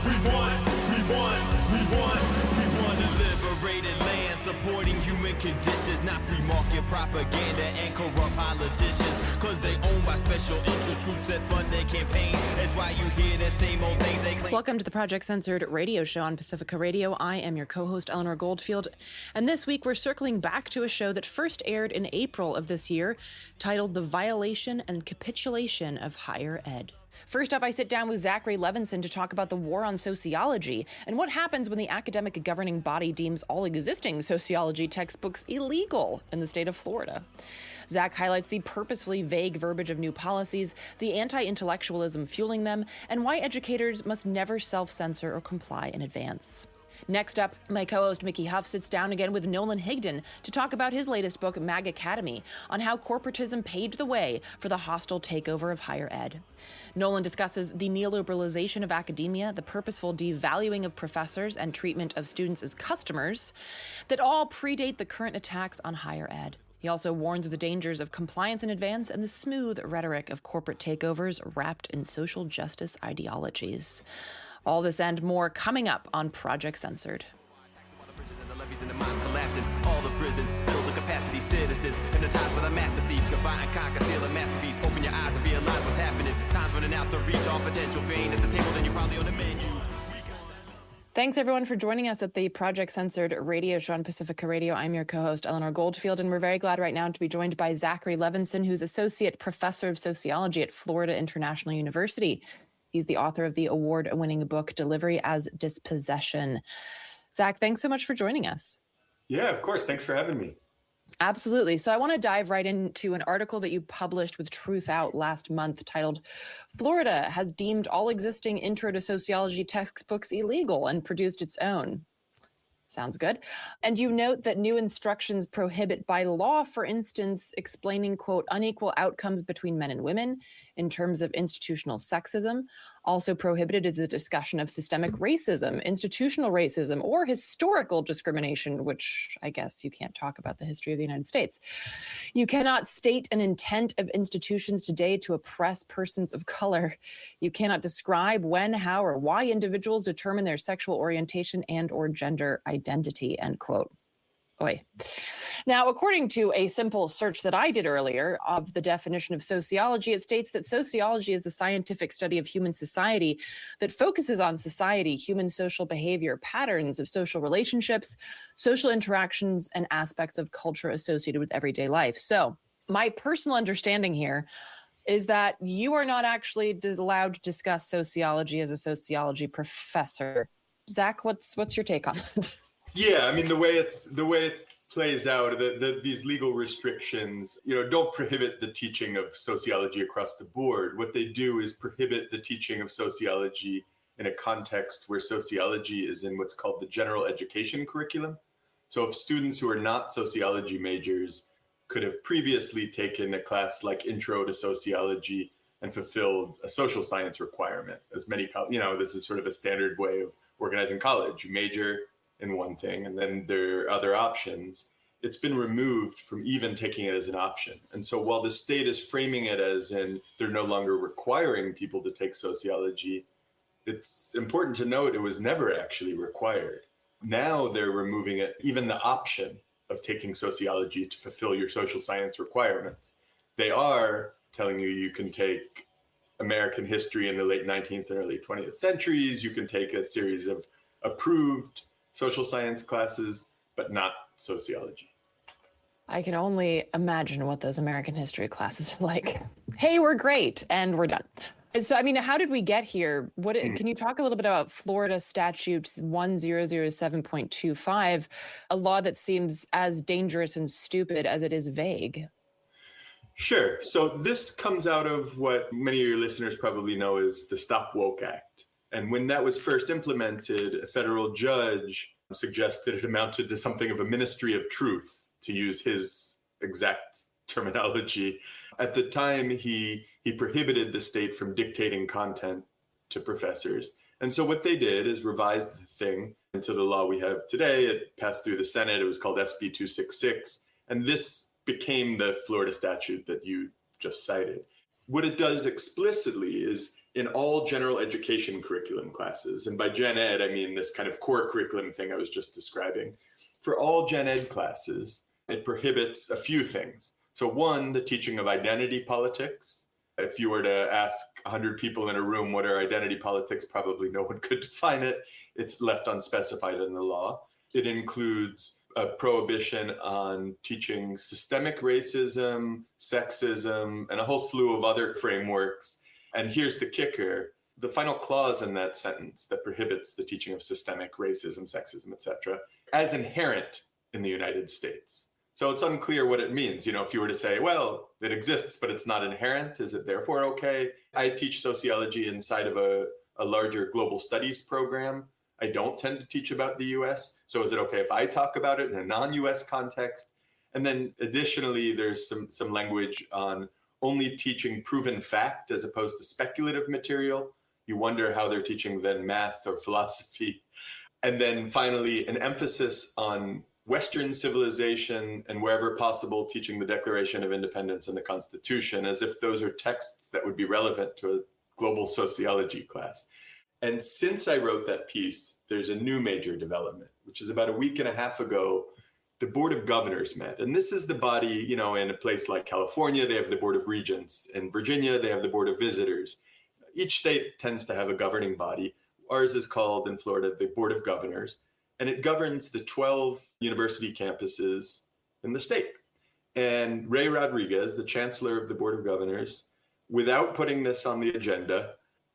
We want a liberated land, supporting human conditions, not free market propaganda and corrupt politicians, cause they owned by special interest groups that fund their campaign. That's why you hear the same old things they claim. Welcome to the Project Censored radio show on Pacifica Radio. I am your co-host, Eleanor Goldfield, and this week we're circling back to a show that first aired in April of this year, titled The Violation and Capitulation of Higher Ed. First up, I sit down with Zachary Levenson to talk about the war on sociology and what happens when the academic governing body deems all existing sociology textbooks illegal in the state of Florida. Zach highlights the purposefully vague verbiage of new policies, the anti-intellectualism fueling them, and why educators must never self-censor or comply in advance. Next up, my co-host Mickey Huff sits down again with Nolan Higdon to talk about his latest book, MAGAcademy, on how corporatism paved the way for the hostile takeover of higher ed. Nolan discusses the neoliberalization of academia, the purposeful devaluing of professors, and treatment of students as customers that all predate the current attacks on higher ed. He also warns of the dangers of compliance in advance and the smooth rhetoric of corporate takeovers wrapped in social justice ideologies. All this and more coming up on Project Censored. All the prisons, build the capacity citizens, in the times when a master thief could buy and conquer, steal a masterpiece. Open your eyes and realize what's happening. Time's running out to reach all potential. If you ain't at the table, then you're probably on the menu. Thanks, everyone, for joining us at the Project Censored radio show on Pacifica Radio. I'm your co-host, Eleanor Goldfield, and we're very glad right now to be joined by Zachary Levenson, who's Associate Professor of Sociology at Florida International University. He's the author of the award-winning book, Delivery as Dispossession. Zach, thanks so much for joining us. Yeah, of course. Thanks for having me. Absolutely. So I want to dive right into an article that you published with Truth Out last month titled, Florida has deemed all existing intro to sociology textbooks illegal and produced its own. Sounds good. And you note that new instructions prohibit by law, for instance, explaining, quote, unequal outcomes between men and women in terms of institutional sexism. Also prohibited is the discussion of systemic racism, institutional racism, or historical discrimination, which I guess you can't talk about the history of the United States. You cannot state an intent of institutions today to oppress persons of color. You cannot describe when, how, or why individuals determine their sexual orientation and or gender identity, end quote. Oy. Now, according to a simple search that I did earlier of the definition of sociology, it states that sociology is the scientific study of human society that focuses on society, human social behavior, patterns of social relationships, social interactions, and aspects of culture associated with everyday life. So my personal understanding here is that you are not actually allowed to discuss sociology as a sociology professor. Zach, what's your take on that? Yeah, I mean, the way it plays out, these legal restrictions, don't prohibit the teaching of sociology across the board. What they do is prohibit the teaching of sociology in a context where sociology is in what's called the general education curriculum. So if students who are not sociology majors could have previously taken a class like Intro to Sociology and fulfilled a social science requirement, as many, this is sort of a standard way of organizing college. You major in one thing, and then there are other options. It's been removed from even taking it as an option. And so while the state is framing it as in they're no longer requiring people to take sociology, it's important to note it was never actually required. Now they're removing it, even the option of taking sociology to fulfill your social science requirements. They are telling you you can take American history in the late 19th and early 20th centuries, you can take a series of approved social science classes, but not sociology. I can only imagine what those American history classes are like. Hey, we're great, and we're done. So, I mean, how did we get here? Can you talk a little bit about Florida Statute 1007.25, a law that seems as dangerous and stupid as it is vague? Sure. So this comes out of what many of your listeners probably know as the Stop Woke Act. And when that was first implemented, a federal judge suggested it amounted to something of a ministry of truth, to use his exact terminology. At the time, he prohibited the state from dictating content to professors. And so what they did is revise the thing into the law we have today. It passed through the Senate. It was called SB 266. And this became the Florida statute that you just cited. What it does explicitly is in all general education curriculum classes. And by gen ed, I mean this kind of core curriculum thing I was just describing. For all gen ed classes, it prohibits a few things. So one, the teaching of identity politics. If you were to ask 100 people in a room what are identity politics, probably no one could define it. It's left unspecified in the law. It includes a prohibition on teaching systemic racism, sexism, and a whole slew of other frameworks. And here's the kicker. The final clause in that sentence that prohibits the teaching of systemic racism, sexism, etc., as inherent in the United States. So it's unclear what it means. You know, if you were to say, well, it exists, but it's not inherent, is it therefore okay? I teach sociology inside of a larger global studies program. I don't tend to teach about the US. So is it okay if I talk about it in a non-US context? And then additionally, there's some language on only teaching proven fact as opposed to speculative material. You wonder how they're teaching then math or philosophy. And then finally, an emphasis on Western civilization and wherever possible, teaching the Declaration of Independence and the Constitution, as if those are texts that would be relevant to a global sociology class. And since I wrote that piece, there's a new major development, which is about a week and a half ago, the Board of Governors met. And this is the body, you know, in a place like California, they have the Board of Regents. In Virginia, they have the Board of Visitors. Each state tends to have a governing body. Ours is called, in Florida, the Board of Governors. And it governs the 12 university campuses in the state. And Ray Rodriguez, the chancellor of the Board of Governors, without putting this on the agenda,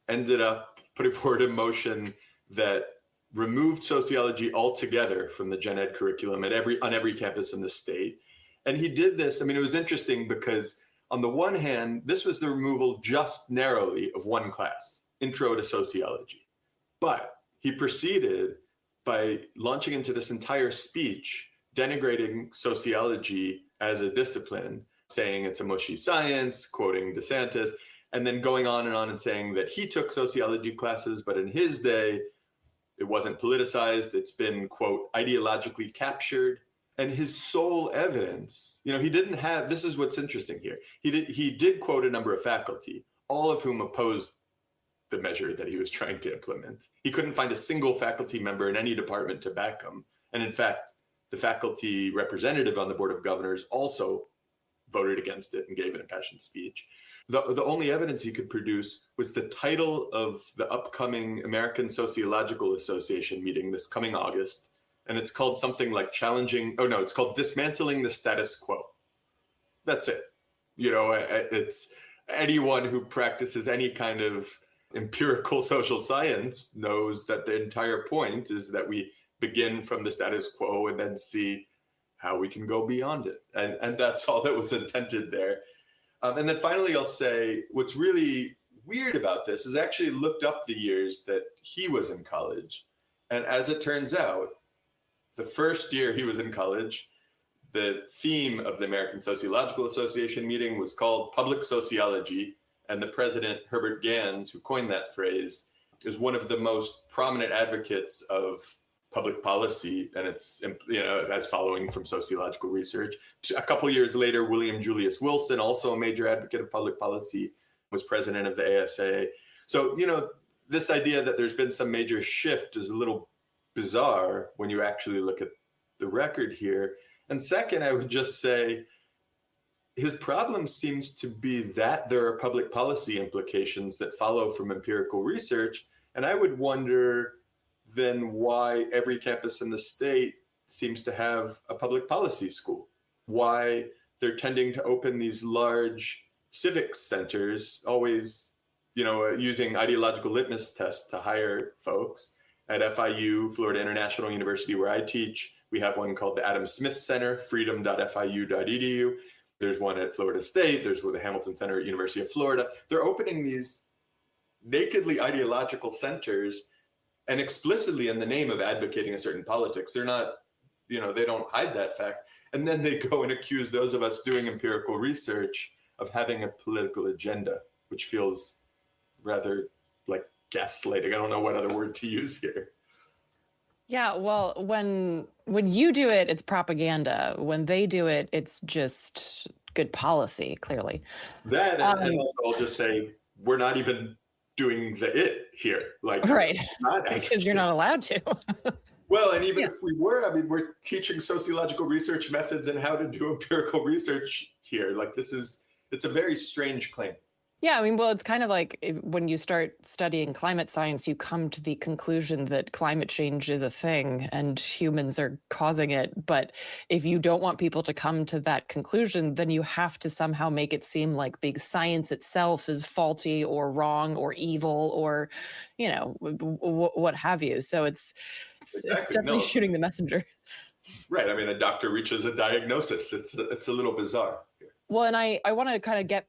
ended up putting forward a motion that removed sociology altogether from the gen ed curriculum on every campus in the state. And he did this, I mean, it was interesting because on the one hand, this was the removal just narrowly of one class, Intro to Sociology. But he proceeded by launching into this entire speech, denigrating sociology as a discipline, saying it's a mushy science, quoting DeSantis, and then going on and saying that he took sociology classes, but in his day, it wasn't politicized. It's been, quote, ideologically captured. And his sole evidence, you know, he didn't have, this is what's interesting here. He did quote a number of faculty, all of whom opposed the measure that he was trying to implement. He couldn't find a single faculty member in any department to back him. And in fact, the faculty representative on the Board of Governors also voted against it and gave an impassioned speech. The only evidence he could produce was the title of the upcoming American Sociological Association meeting this coming August. And it's called something like it's called Dismantling the Status Quo. That's it. You know, it's anyone who practices any kind of empirical social science knows that the entire point is that we begin from the status quo and then see how we can go beyond it. And that's all that was intended there. And then finally, I'll say what's really weird about this is I actually looked up the years that he was in college. And as it turns out, the first year he was in college, the theme of the American Sociological Association meeting was called Public Sociology. And the president, Herbert Gans, who coined that phrase, is one of the most prominent advocates of public policy, and it's, you know, as following from sociological research. A couple years later, William Julius Wilson, also a major advocate of public policy, was president of the ASA. So, you know, this idea that there's been some major shift is a little bizarre when you actually look at the record here. And second, I would just say, his problem seems to be that there are public policy implications that follow from empirical research. And I would wonder then why every campus in the state seems to have a public policy school, why they're tending to open these large civics centers, always, you know, using ideological litmus tests to hire folks. At FIU, Florida International University, where I teach, we have one called the Adam Smith Center, freedom.fiu.edu. There's one at Florida State. There's the Hamilton Center at University of Florida. They're opening these nakedly ideological centers and explicitly in the name of advocating a certain politics. They're not, you know, they don't hide that fact. And then they go and accuse those of us doing empirical research of having a political agenda, which feels rather like gaslighting. I don't know what other word to use here. Yeah, well, when you do it, it's propaganda. When they do it, it's just good policy, clearly. That, and also I'll just say, we're not even doing the it here. Like, Right. not Because you're not allowed to. Well, and even if we were, I mean, we're teaching sociological research methods and how to do empirical research here. Like, it's a very strange claim. Yeah, I mean, well, it's kind of like when you start studying climate science, you come to the conclusion that climate change is a thing and humans are causing it. But if you don't want people to come to that conclusion, then you have to somehow make it seem like the science itself is faulty or wrong or evil or, you know, what have you. So it's definitely shooting the messenger. Right. I mean, a doctor reaches a diagnosis. It's a little bizarre. Well, and I want to kind of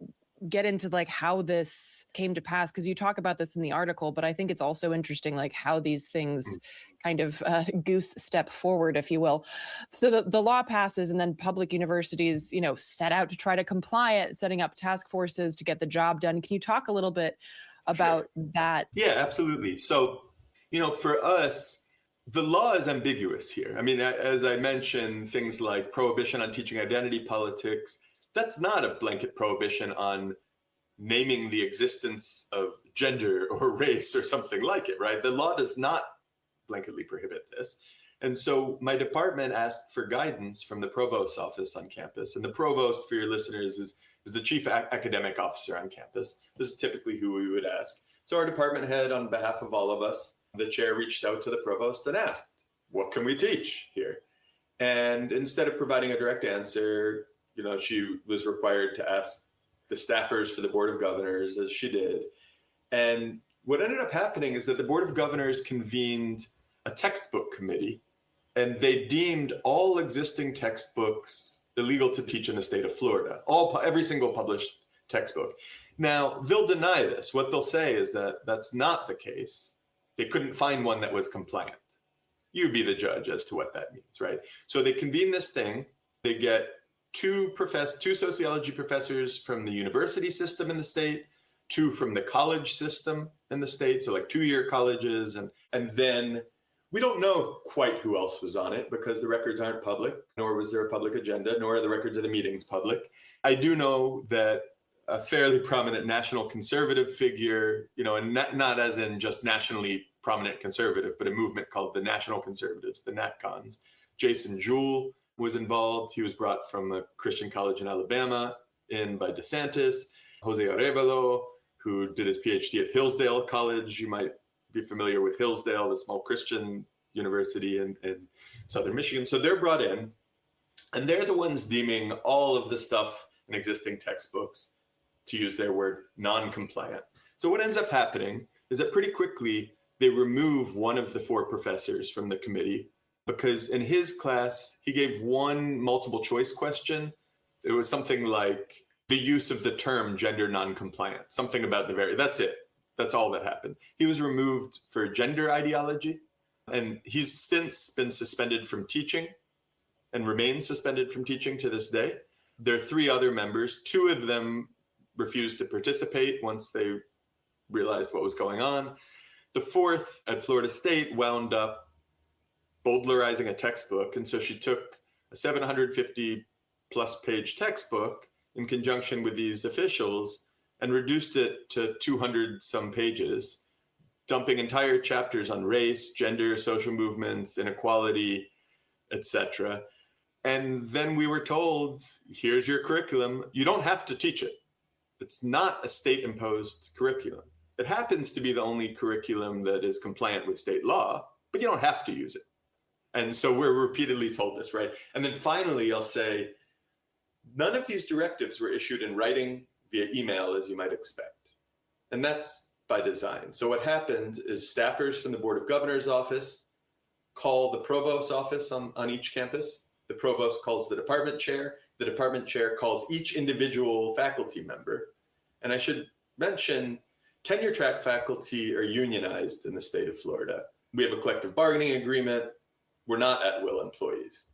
get into like how this came to pass, because you talk about this in the article, but I think it's also interesting like how these things kind of goose step forward, if you will. So the law passes and then public universities, you know, set out to try to comply it, setting up task forces to get the job done. Can you talk a little bit about that? Yeah, absolutely. So, you know, for us, the law is ambiguous here. I mean, as I mentioned, things like prohibition on teaching identity politics, that's not a blanket prohibition on naming the existence of gender or race or something like it, right? The law does not blanketly prohibit this. And so my department asked for guidance from the provost's office on campus. And the provost, for your listeners, is the chief academic officer on campus. This is typically who we would ask. So our department head, on behalf of all of us, the chair, reached out to the provost and asked, what can we teach here? And instead of providing a direct answer, you know, she was required to ask the staffers for the Board of Governors, as she did. And what ended up happening is that the Board of Governors convened a textbook committee, and they deemed all existing textbooks illegal to teach in the state of Florida, every single published textbook. Now, they'll deny this. What they'll say is that that's not the case. They couldn't find one that was compliant. You be the judge as to what that means, right? So they convene this thing. They get two sociology professors from the university system in the state, two from the college system in the state, so like 2-year colleges, and then we don't know quite who else was on it because the records aren't public, nor was there a public agenda, nor are the records of the meetings public. I do know that a fairly prominent national conservative figure, you know, and not as in just nationally prominent conservative, but a movement called the National Conservatives, the NatCons, Jason Jewell, was involved. He was brought from a Christian college in Alabama in by DeSantis. Jose Arevalo, who did his PhD at Hillsdale College. You might be familiar with Hillsdale, the small Christian university in Southern Michigan. So they're brought in, and they're the ones deeming all of the stuff in existing textbooks, to use their word, non-compliant. So what ends up happening is that pretty quickly they remove one of the 4 professors from the committee, because in his class, he gave one multiple choice question. It was something like the use of the term gender non-compliant, something about that's it. That's all that happened. He was removed for gender ideology, and he's since been suspended from teaching and remains suspended from teaching to this day. There are 3 other members. 2 of them refused to participate once they realized what was going on. The 4th at Florida State wound up Bowdlerizing a textbook. And so she took a 750 plus page textbook in conjunction with these officials and reduced it to 200 some pages, dumping entire chapters on race, gender, social movements, inequality, etc. And then we were told, here's your curriculum. You don't have to teach it. It's not a state-imposed curriculum. It happens to be the only curriculum that is compliant with state law, but you don't have to use it. And so we're repeatedly told this, right? And then finally, I'll say, none of these directives were issued in writing via email, as you might expect. And that's by design. So what happened is staffers from the Board of Governors office call the provost's office on each campus. The provost calls the department chair. The department chair calls each individual faculty member. And I should mention, tenure track faculty are unionized in the state of Florida. We have a collective bargaining agreement. We're not at-will employees.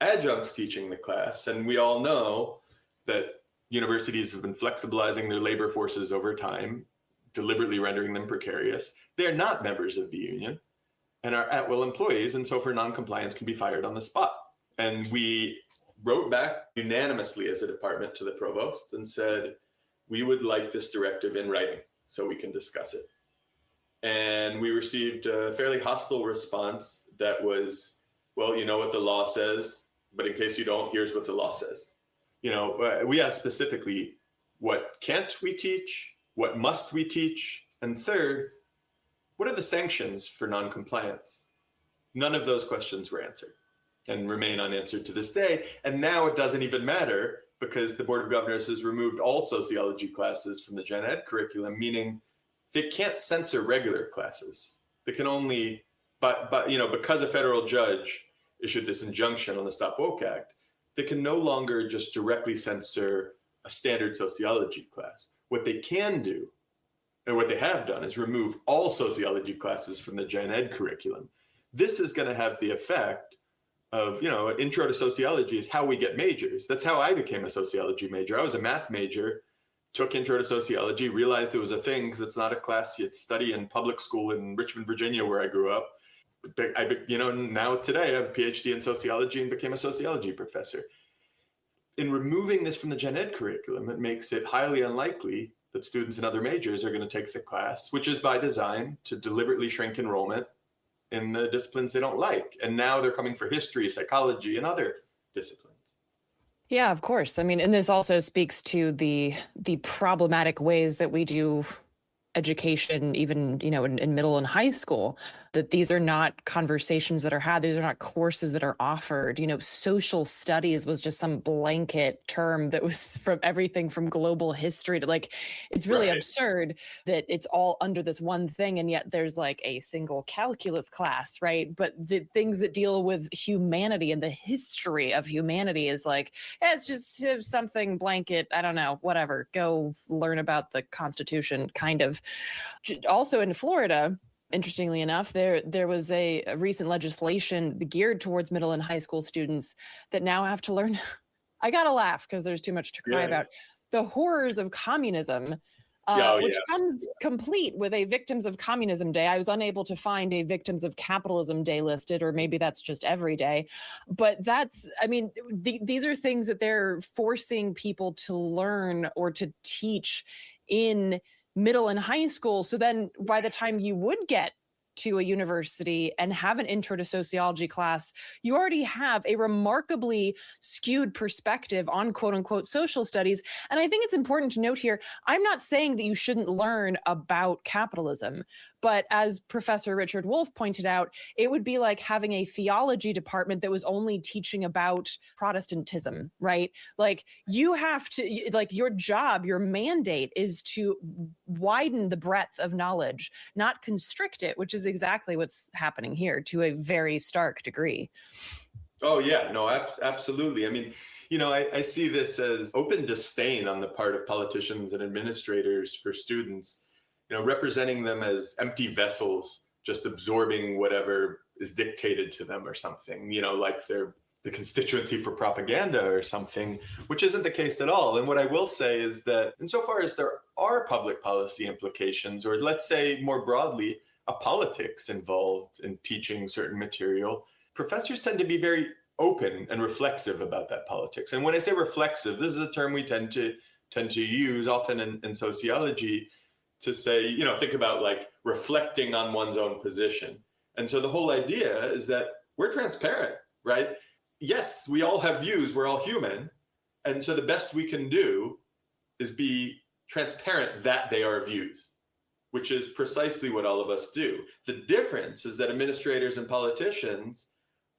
Adjuncts teaching the class, and we all know that universities have been flexibilizing their labor forces over time, deliberately rendering them precarious. They're not members of the union and are at-will employees, and so for non-compliance can be fired on the spot. And we wrote back unanimously as a department to the provost and said, we would like this directive in writing so we can discuss it. And we received a fairly hostile response that was, well, you know what the law says, but in case you don't, here's what the law says. We asked specifically, what can't we teach? What must we teach? And third, what are the sanctions for noncompliance? None of those questions were answered and remain unanswered to this day. And now it doesn't even matter because the Board of Governors has removed all sociology classes from the gen ed curriculum, meaning they can't censor regular classes. They can only, but because a federal judge issued this injunction on the Stop Woke Act, they can no longer just directly censor a standard sociology class. What they can do, and what they have done, is remove all sociology classes from the gen ed curriculum. This is going to have the effect of, intro to sociology is how we get majors. That's how I became a sociology major. I was a math major, took intro to sociology, realized it was a thing because it's not a class you study in public school in Richmond, Virginia, where I grew up. Now today I have a PhD in sociology and became a sociology professor. In removing this from the gen ed curriculum, it makes it highly unlikely that students in other majors are going to take the class, which is by design to deliberately shrink enrollment in the disciplines they don't like. And now they're coming for history, psychology, and other disciplines. Yeah, of course. I mean, and this also speaks to the problematic ways that we do education, even, in middle and high school, that these are not conversations that are had. These are not courses that are offered. Social studies was just some blanket term that was from everything from global history to it's really absurd that it's all under this one thing. And yet there's a single calculus class, right? But the things that deal with humanity and the history of humanity is it's just something blanket. I don't know, whatever, go learn about the Constitution kind of. Also in Florida, interestingly enough, there was a recent legislation geared towards middle and high school students that now have to learn. I gotta laugh because there's too much to cry about. The horrors of communism, which comes complete with a Victims of Communism Day. I was unable to find a Victims of Capitalism Day listed, or maybe that's just every day. But these are things that they're forcing people to learn or to teach in middle and high school. So then by the time you would get to a university and have an intro to sociology class, you already have a remarkably skewed perspective on quote unquote social studies. And I think it's important to note here, I'm not saying that you shouldn't learn about capitalism, but as Professor Richard Wolff pointed out, it would be like having a theology department that was only teaching about Protestantism, right? You have to, your job, your mandate is to widen the breadth of knowledge, not constrict it, which is exactly what's happening here to a very stark degree. Oh, yeah, no, absolutely. I mean, I see this as open disdain on the part of politicians and administrators for students, representing them as empty vessels, just absorbing whatever is dictated to them or something, like they're the constituency for propaganda or something, which isn't the case at all. And what I will say is that insofar as there are public policy implications, or let's say more broadly, a politics involved in teaching certain material, professors tend to be very open and reflexive about that politics. And when I say reflexive, this is a term we tend to use often in sociology to say, think about reflecting on one's own position. And so the whole idea is that we're transparent, right? Yes, we all have views, we're all human. And so the best we can do is be transparent that they are views, which is precisely what all of us do. The difference is that administrators and politicians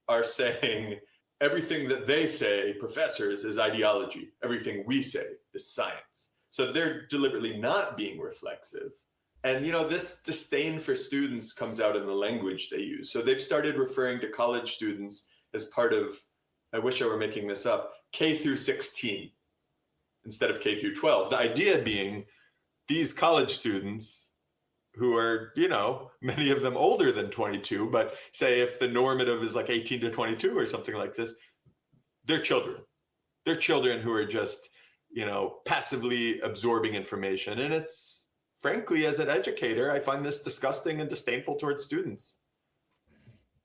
are saying everything that they say, professors, is ideology. Everything we say is science. So they're deliberately not being reflexive. And, this disdain for students comes out in the language they use. So they've started referring to college students as part of, I wish I were making this up, K through 16 instead of K through 12. The idea being these college students who are, many of them older than 22, but say if the normative is 18 to 22 or something like this, they're children. They're children who are just, passively absorbing information. And it's, frankly, as an educator, I find this disgusting and disdainful towards students.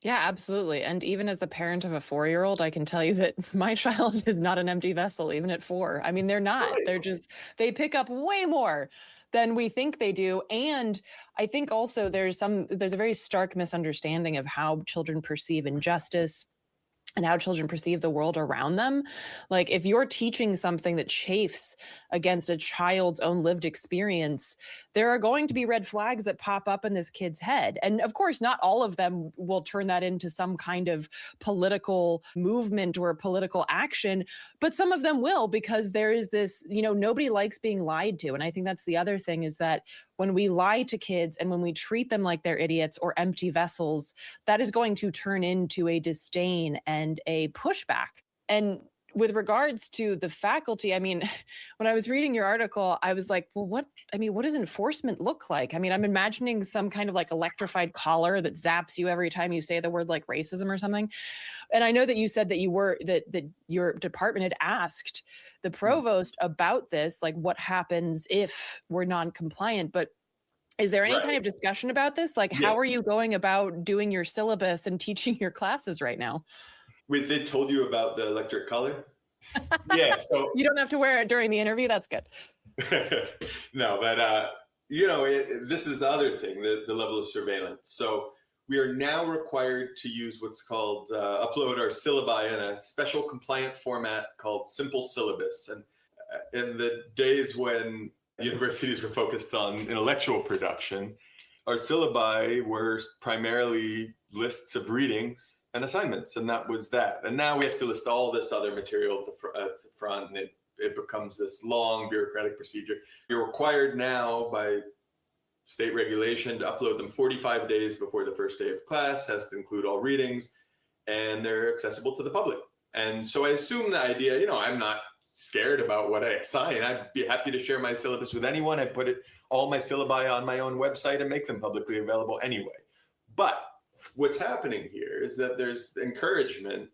Yeah, absolutely. And even as the parent of a 4-year-old, I can tell you that my child is not an empty vessel, even at 4. I mean, they're not. They're just, they pick up way more than we think they do. And I think also there's a very stark misunderstanding of how children perceive injustice and how children perceive the world around them. Like, if you're teaching something that chafes against a child's own lived experience, there are going to be red flags that pop up in this kid's head. And of course, not all of them will turn that into some kind of political movement or political action, but some of them will, because there is this, nobody likes being lied to. And I think that's the other thing, is that when we lie to kids and when we treat them like they're idiots or empty vessels, that is going to turn into a disdain and a pushback. And with regards to the faculty, I mean, when I was reading your article, I was like, well, what does enforcement look like? I mean, I'm imagining some kind of like electrified collar that zaps you every time you say the word like racism or something. And I know that you said that that your department had asked the provost about this, like what happens if we're non-compliant, but is there any kind of discussion about this? Like, how are you going about doing your syllabus and teaching your classes right now? Wait, they told you about the electric collar? Yeah, so you don't have to wear it during the interview. That's good. No, but this is the other thing, the level of surveillance. So we are now required to use what's called upload our syllabi in a special compliant format called simple syllabus. And in the days when universities were focused on intellectual production, our syllabi were primarily lists of readings and assignments, and that was that. And now we have to list all this other material at the front, and it becomes this long bureaucratic procedure. You're required now by state regulation to upload them 45 days before the first day of class, has to include all readings, and they're accessible to the public. And so I assume the idea, I'm not scared about what I assign. I'd be happy to share my syllabus with anyone. I put all my syllabi on my own website and make them publicly available anyway. But what's happening here is that there's encouragement,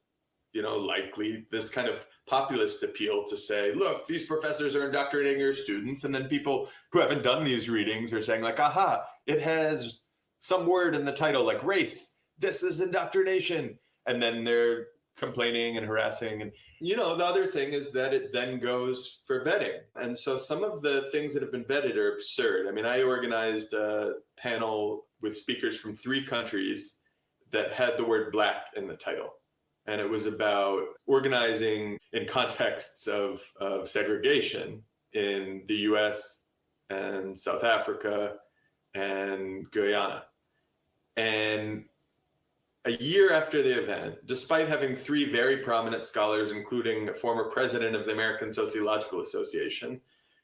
likely this kind of populist appeal to say, look, these professors are indoctrinating your students. And then people who haven't done these readings are saying like, aha, it has some word in the title like race. This is indoctrination. And then they're complaining and harassing. And, the other thing is that it then goes for vetting. And so some of the things that have been vetted are absurd. I mean, I organized a panel with speakers from 3 countries that had the word black in the title. And it was about organizing in contexts of segregation in the US and South Africa and Guyana. And a year after the event, despite having 3 very prominent scholars, including a former president of the American Sociological Association,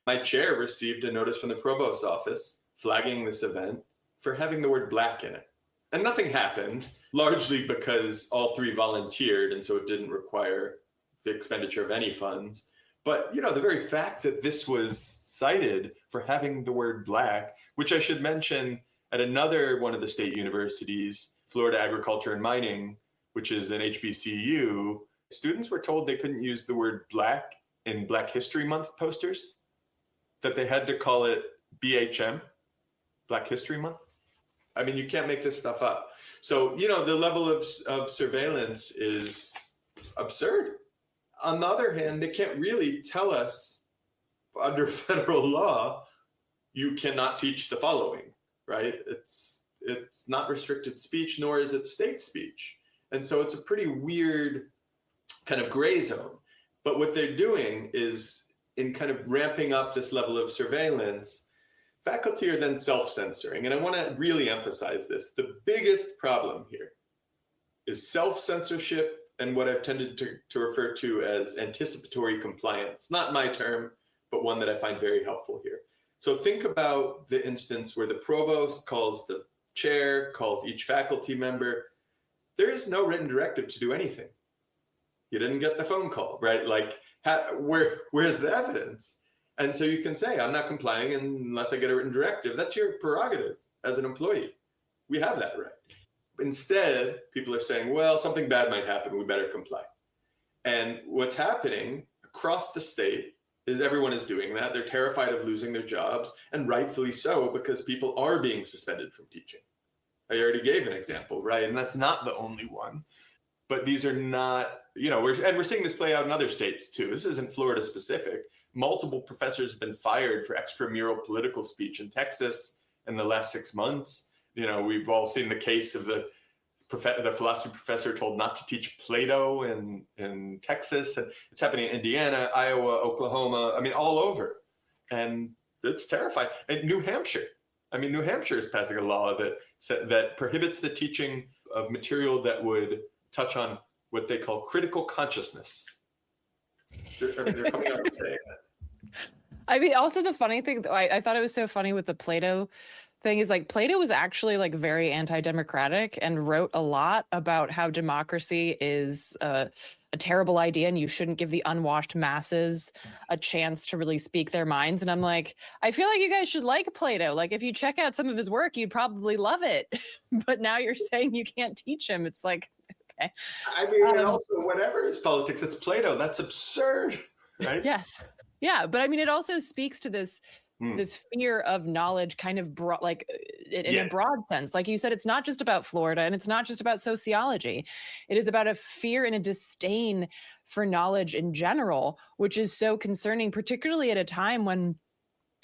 my chair received a notice from the provost's office flagging this event for having the word black in it. And nothing happened, largely because all 3 volunteered, and so it didn't require the expenditure of any funds. But, the very fact that this was cited for having the word black, which I should mention at another one of the state universities, Florida Agriculture and Mining, which is an HBCU, students were told they couldn't use the word black in Black History Month posters, that they had to call it BHM, Black History Month. I mean, you can't make this stuff up. So, the level of surveillance is absurd. On the other hand, they can't really tell us under federal law, you cannot teach the following, right? It's not restricted speech, nor is it state speech. And so it's a pretty weird kind of gray zone. But what they're doing is, in kind of ramping up this level of surveillance, faculty are then self-censoring. And I want to really emphasize this. The biggest problem here is self-censorship and what I've tended to refer to as anticipatory compliance. Not my term, but one that I find very helpful here. So think about the instance where the provost calls the chair, calls each faculty member. There is no written directive to do anything. You didn't get the phone call, right? Like, where's the evidence? And so you can say, I'm not complying unless I get a written directive. That's your prerogative as an employee. We have that right. Instead, people are saying, well, something bad might happen. We better comply. And what's happening across the state is everyone is doing that. They're terrified of losing their jobs, and rightfully so, because people are being suspended from teaching. I already gave an example, right? And that's not the only one. But these are not, we're seeing this play out in other states too. This isn't Florida specific, multiple professors have been fired for extramural political speech in Texas in the last 6 months. We've all seen the case of the philosophy professor told not to teach Plato in Texas, and it's happening in Indiana, Iowa, Oklahoma, all over. And it's terrifying. And New Hampshire is passing a law that prohibits the teaching of material that would touch on what they call critical consciousness. They're coming out and saying that. Also the funny thing, I thought it was so funny with the Plato thing is Plato was actually very anti-democratic and wrote a lot about how democracy is a terrible idea and you shouldn't give the unwashed masses a chance to really speak their minds. And I'm like, I feel like you guys should like Plato. If you check out some of his work, you'd probably love it. But now you're saying you can't teach him. It's like, okay. And also whatever is politics, it's Plato. That's absurd, right? Yes. Yeah. But it also speaks to this fear of knowledge kind of in a broad sense. Like you said, it's not just about Florida and it's not just about sociology. It is about a fear and a disdain for knowledge in general, which is so concerning, particularly at a time when,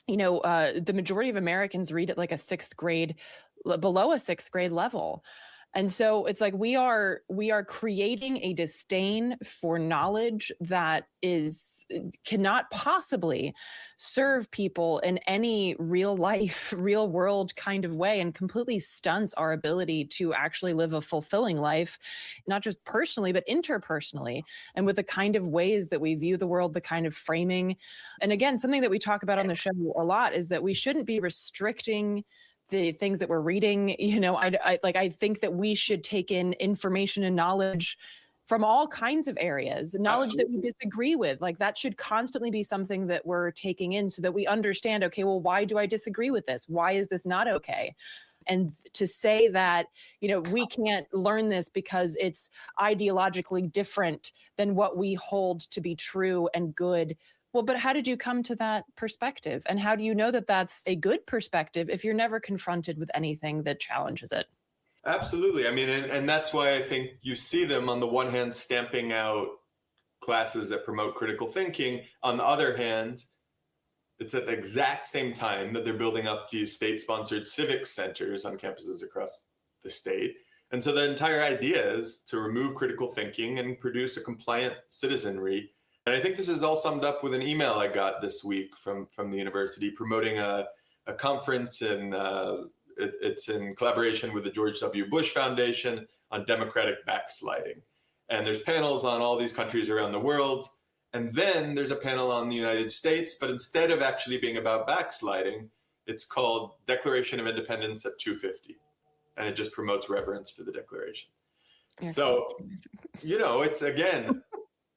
the majority of Americans read at below a sixth grade level. And so it's we are creating a disdain for knowledge that cannot possibly serve people in any real world kind of way, and completely stunts our ability to actually live a fulfilling life, not just personally, but interpersonally, and with the kind of ways that we view the world, the kind of framing. And again, something that we talk about on the show a lot is that we shouldn't be restricting the things that we're reading. I think that we should take in information and knowledge from all kinds of areas, knowledge that we disagree with. That should constantly be something that we're taking in so that we understand, okay, well, why do I disagree with this? Why is this not okay? And to say that, we can't learn this because it's ideologically different than what we hold to be true and good. Well, but how did you come to that perspective? And how do you know that that's a good perspective if you're never confronted with anything that challenges it? Absolutely. And that's why I think you see them on the one hand stamping out classes that promote critical thinking. On the other hand, it's at the exact same time that they're building up these state-sponsored civic centers on campuses across the state. And so the entire idea is to remove critical thinking and produce a compliant citizenry. And I think this is all summed up with an email I got this week from the university promoting a conference, and it's in collaboration with the George W. Bush Foundation on democratic backsliding. And there's panels on all these countries around the world. And then there's a panel on the United States, but instead of actually being about backsliding, it's called Declaration of Independence at 250. And it just promotes reverence for the Declaration. So, it's again,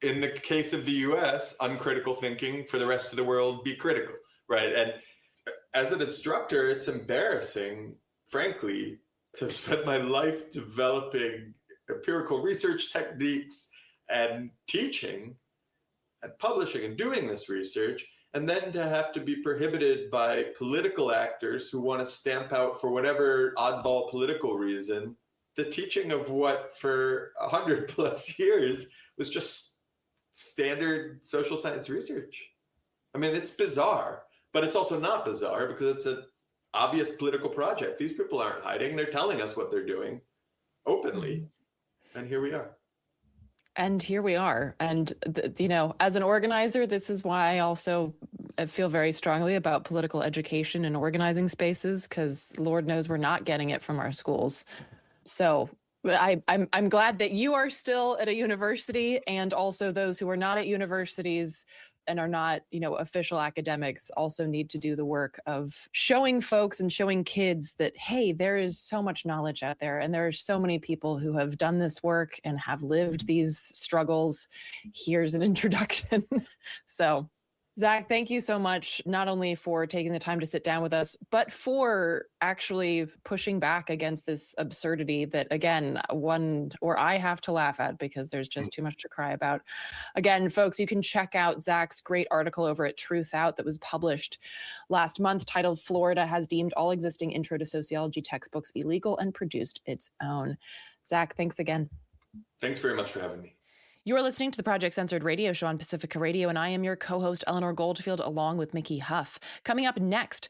in the case of the US, uncritical thinking, for the rest of the world, be critical, right? And as an instructor, it's embarrassing, frankly, to have spent my life developing empirical research techniques and teaching and publishing and doing this research, and then to have to be prohibited by political actors who want to stamp out, for whatever oddball political reason, the teaching of what for 100+ years was just standard social science research. It's bizarre, but it's also not bizarre because it's an obvious political project. These people aren't hiding. They're telling us what they're doing openly. And here we are. And as an organizer, this is why I feel very strongly about political education and organizing spaces, because Lord knows we're not getting it from our schools. So I'm glad that you are still at a university, and also those who are not at universities and are not, official academics also need to do the work of showing folks and showing kids that, hey, there is so much knowledge out there, and there are so many people who have done this work and have lived these struggles. Here's an introduction. So, Zach, thank you so much, not only for taking the time to sit down with us, but for actually pushing back against this absurdity that, again, I have to laugh at because there's just too much to cry about. Again, folks, you can check out Zach's great article over at Truth Out that was published last month titled "Florida Has Deemed All Existing Intro to Sociology Textbooks Illegal and Produced Its Own." Zach, thanks again. Thanks very much for having me. You're listening to the Project Censored radio show on Pacifica Radio, and I am your co-host, Eleanor Goldfield, along with Mickey Huff. Coming up next,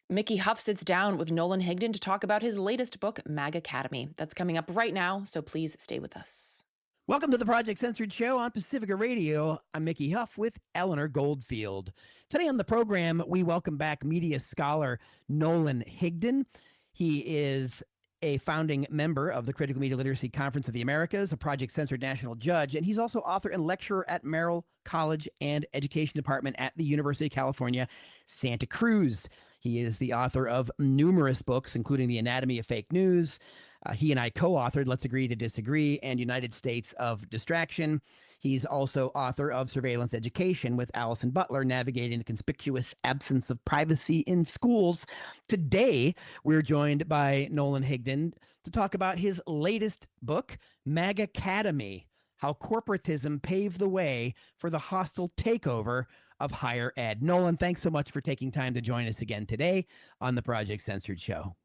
Mickey Huff sits down with Nolan Higdon to talk about his latest book, MAGAcademy. That's coming up right now, so please stay with us. Welcome to the Project Censored show on Pacifica Radio. I'm Mickey Huff with Eleanor Goldfield. Today on the program, we welcome back media scholar Nolan Higdon. He is a founding member of the Critical Media Literacy Conference of the Americas, a Project Censored national judge, and he's also author and lecturer at Merrill College and Education Department at the University of California, Santa Cruz. He is the author of numerous books, including The Anatomy of Fake News. He and I co-authored Let's Agree to Disagree and United States of Distraction. He's also author of Surveillance Education with Allison Butler, Navigating the Conspicuous Absence of Privacy in Schools. Today, we're joined by Nolan Higdon to talk about his latest book, MAGAcademy, How Corporatism Paved the Way for the Hostile Takeover of Higher Ed. Nolan, thanks so much for taking time to join us again today on the Project Censored show.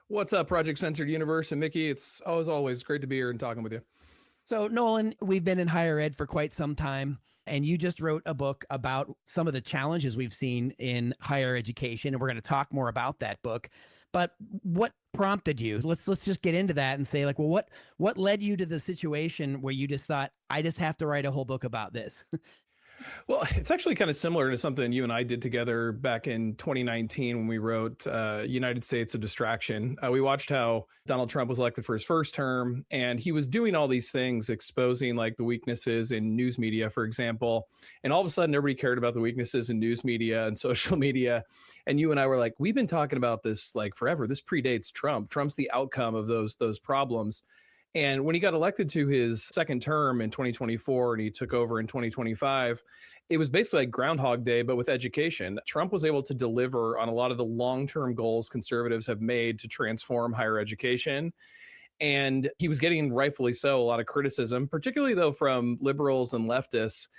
What's up, Project Censored Universe? And Mickey, it's always great to be here and talking with you. So, Nolan, we've been in higher ed for quite some time, and you just wrote a book about some of the challenges we've seen in higher education, and we're going to talk more about that book. But what prompted you? Let's just get into that and say, like, well, what led you to the situation where you just thought, I just have to write a whole book about this? Well, it's actually kind of similar to something you and I did together back in 2019 when we wrote United States of Distraction. We watched how Donald Trump was elected for his first term, and he was doing all these things, exposing like the weaknesses in news media, for example. And all of a sudden, everybody cared about the weaknesses in news media and social media. And you and I were like, we've been talking about this like forever. This predates Trump. Trump's the outcome of those problems. And when he got elected to his second term in 2024 and he took over in 2025, it was basically like Groundhog Day, but with education. Trump was able to deliver on a lot of the long-term goals conservatives have made to transform higher education. And he was getting, rightfully so, a lot of criticism, particularly though from liberals and leftists.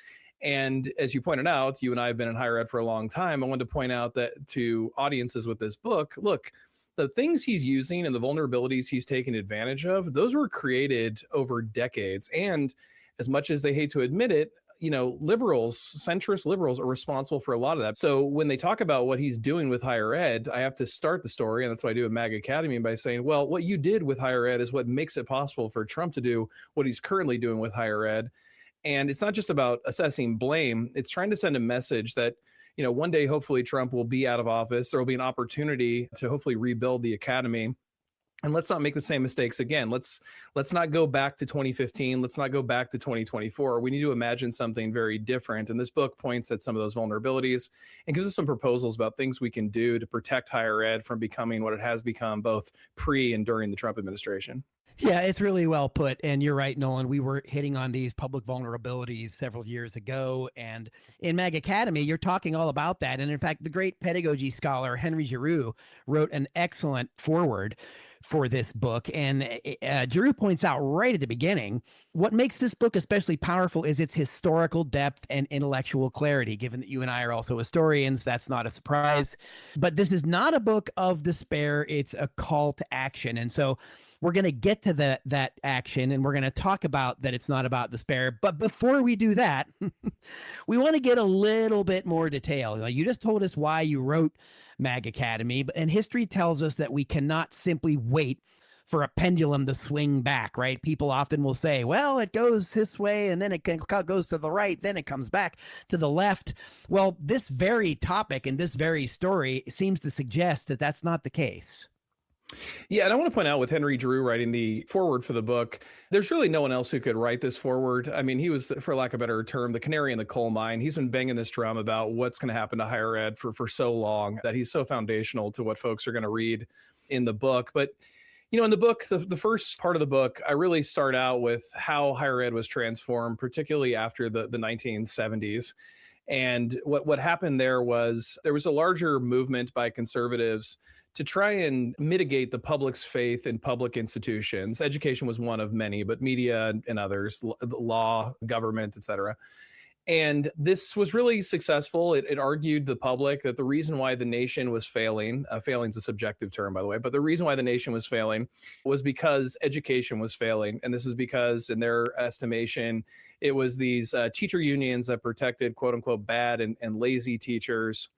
And as you pointed out, you and I have been in higher ed for a long time. I wanted to point out that to audiences with this book, look, the things he's using and the vulnerabilities he's taking advantage of, those were created over decades. And as much as they hate to admit it, you know, liberals, centrist liberals are responsible for a lot of that. So when they talk about what he's doing with higher ed, I have to start the story, and that's what I do at MAGAcademy, by saying, well, what you did with higher ed is what makes it possible for Trump to do what he's currently doing with higher ed. And it's not just about assessing blame. It's trying to send a message that, you know, one day, hopefully Trump will be out of office. There will be an opportunity to hopefully rebuild the academy. And let's not make the same mistakes again. Let's not go back to 2015. Let's not go back to 2024. We need to imagine something very different. And this book points at some of those vulnerabilities and gives us some proposals about things we can do to protect higher ed from becoming what it has become both pre and during the Trump administration. Yeah, it's really well put. And you're right, Nolan. We were hitting on these public vulnerabilities several years ago. And in MAGAcademy, you're talking all about that. And in fact, the great pedagogy scholar Henry Giroux wrote an excellent foreword for this book. And Giroux points out right at the beginning, what makes this book especially powerful is its historical depth and intellectual clarity. Given that you and I are also historians, that's not a surprise. But this is not a book of despair. It's a call to action. And so we're going to get to that action, and we're going to talk about that it's not about despair. But before we do that, we want to get a little bit more detail. You just told us why you wrote MAGAcademy, and history tells us that we cannot simply wait for a pendulum to swing back, right? People often will say, well, it goes this way, and then it goes to the right, then it comes back to the left. Well, this very topic and this very story seems to suggest that that's not the case. Yeah, and I want to point out with Henry Giroux writing the foreword for the book, there's really no one else who could write this foreword. I mean, he was, for lack of a better term, the canary in the coal mine. He's been banging this drum about what's going to happen to higher ed for so long that he's so foundational to what folks are going to read in the book. But, you know, in the book, the first part of the book, I really start out with how higher ed was transformed, particularly after the 1970s. And what happened there was a larger movement by conservatives to try and mitigate the public's faith in public institutions. Education was one of many, but media and others, law, government, et cetera. And this was really successful. It argued the public that the reason why the nation was failing, failing is a subjective term, by the way, but the reason why the nation was failing was because education was failing. And this is because, in their estimation, it was these teacher unions that protected, quote unquote, bad and lazy teachers,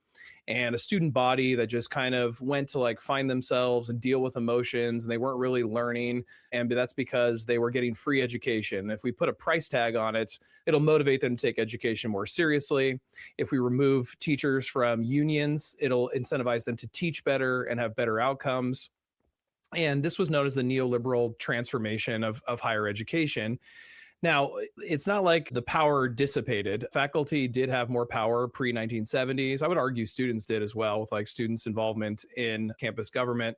and a student body that just kind of went to like find themselves and deal with emotions, and they weren't really learning. And that's because they were getting free education. If we put a price tag on it, it'll motivate them to take education more seriously. If we remove teachers from unions, it'll incentivize them to teach better and have better outcomes. And this was known as the neoliberal transformation of higher education. Now, it's not like the power dissipated. Faculty did have more power pre-1970s. I would argue students did as well, with like students' involvement in campus government.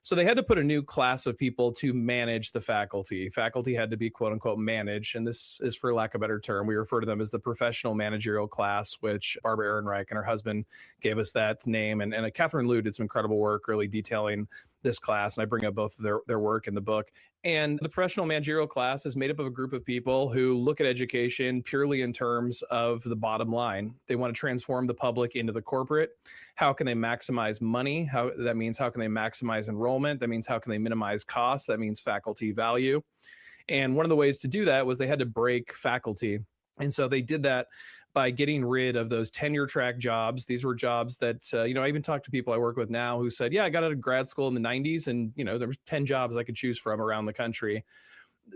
So they had to put a new class of people to manage the faculty. Faculty had to be, quote unquote, managed. And this is, for lack of a better term, we refer to them as the professional managerial class, which Barbara Ehrenreich and her husband gave us that name. And Catherine Liu did some incredible work really detailing this class. And I bring up both of their work in the book. And the professional managerial class is made up of a group of people who look at education purely in terms of the bottom line. They want to transform the public into the corporate. How can they maximize money? That means how can they maximize enrollment? That means how can they minimize costs? That means faculty value. And one of the ways to do that was they had to break faculty. And so they did that by getting rid of those tenure track jobs. These were jobs that, I even talked to people I work with now who said, yeah, I got out of grad school in the 90s and, there was 10 jobs I could choose from around the country.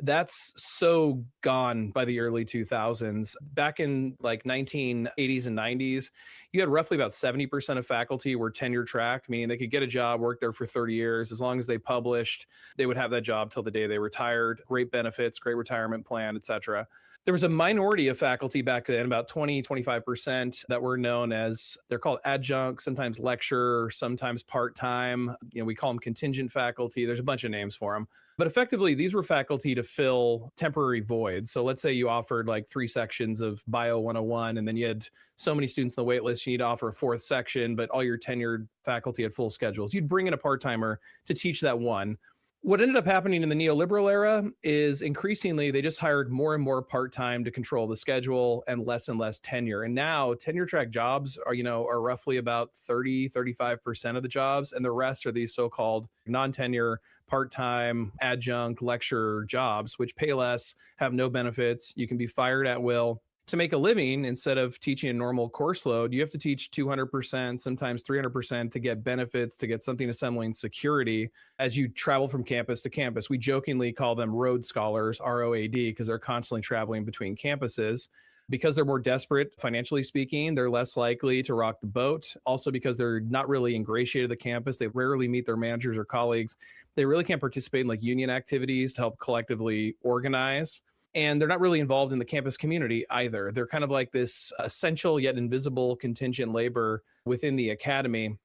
That's so gone by the early 2000s. Back in like 1980s and 90s, you had roughly about 70% of faculty were tenure track, meaning they could get a job, work there for 30 years. As long as they published, they would have that job till the day they retired. Great benefits, great retirement plan, et cetera. There was a minority of faculty back then, about 20, 25%, that were known as, they're called adjunct, sometimes lecturer, sometimes part-time. We call them contingent faculty. There's a bunch of names for them. But effectively, these were faculty to fill temporary voids. So let's say you offered like 3 sections of Bio 101, and then you had so many students on the wait list, you need to offer a 4th section, but all your tenured faculty had full schedules. You'd bring in a part-timer to teach that one. What ended up happening in the neoliberal era is increasingly they just hired more and more part-time to control the schedule and less tenure. And now tenure track jobs are roughly about 35% of the jobs. And the rest are these so-called non-tenure, part-time, adjunct, lecturer jobs, which pay less, have no benefits. You can be fired at will. To make a living, instead of teaching a normal course load, you have to teach 200%, sometimes 300% to get benefits, to get something resembling security as you travel from campus to campus. We jokingly call them road scholars, ROAD, because they're constantly traveling between campuses. Because they're more desperate, financially speaking, they're less likely to rock the boat. Also because they're not really ingratiated to the campus. They rarely meet their managers or colleagues. They really can't participate in like union activities to help collectively organize. And they're not really involved in the campus community either. They're kind of like this essential yet invisible contingent labor within the academy.